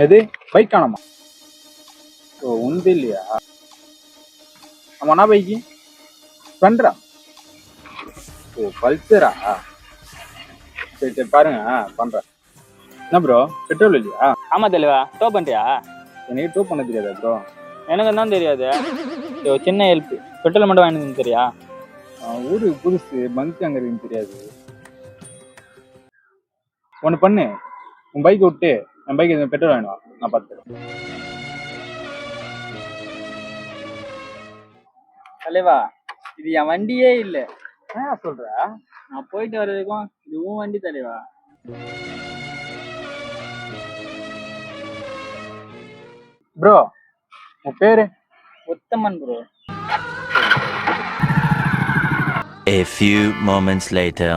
எது பைக் காணாமா? ஓ உந்து இல்லையா? ஆமாண்ணா பைக்கு ஸ்ப்ளெண்டரா? ஓ பல்சரா? சரி சரி பாருங்க பண்றேன். என்ன ப்ரோ பெட்ரோல் இல்லையா? ஆமா தலைவா, டோ பண்றியா? எனக்கு டூ பண்ண தெரியாதா ப்ரோ? எனக்கு தான் தெரியாது. சின்ன ஹெல்ப், பெட்ரோல் மட்டும் வாங்கினது தெரியா? ஊரு புதுசு, பங்க் அங்கே இருக்குன்னு தெரியாது. ஒன்று பண்ணு, உன் பைக் விட்டு என் பைக் பெட்ரோல் வாங்கிடுவா, நான் பார்த்துக்கிறேன். தலைவா, இது என் வண்டியே இல்லை. என்ன சொல்ற? நான் போயிட்டு வர்றதுக்கும் இது உன் வண்டி தலைவா. ப்ரோ உன் பேரு? உத்தமன் bro. A few moments later.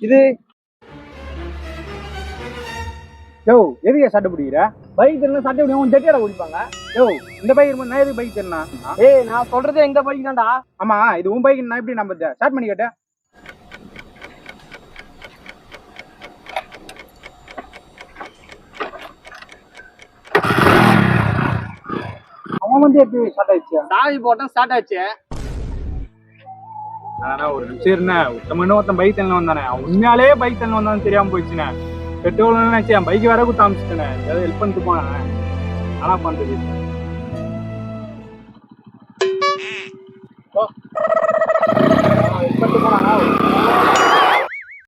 இது யோ எதுக்கு சட்டை பிடிக்கிற? பைக் தெரியல சட்டை பிடிக்கும், ஜெட்டியால குடிப்பாங்க. யோ இந்த பைக் நான் எதுக்கு பைக் தெரினா? ஏய் நான் சொல்றது எங்க பைக் தான்டா. ஆமா இது உன் பைக், நான் எப்படி நம்ம ஸ்டார்ட் பண்ணி கேட்டேன்? அவன் வந்து எப்படி ஸ்டார்ட் ஆயிடுச்சு? சாவி போட்டா ஸ்டார்ட் ஆச்சு. ஆனா ஒரு நிமிஷம் இருந்தே, ஒருத்தமன்னு ஒருத்தன் பைக் தண்ணி வந்தானே, அவன் உண்மையாலே பைக் தண்ணி வந்தான்னு தெரியாம போயிடுச்சுனே. பெட்ரோல் நினைச்சு என் பைக் வேற குத்த ஆரம்பிச்சுட்டேனே. ஏதாவது ஹெல்ப் பண்ணிட்டு போனேன், ஆனா பண்றது ஹெல்ப் பண்ணிட்டு போனா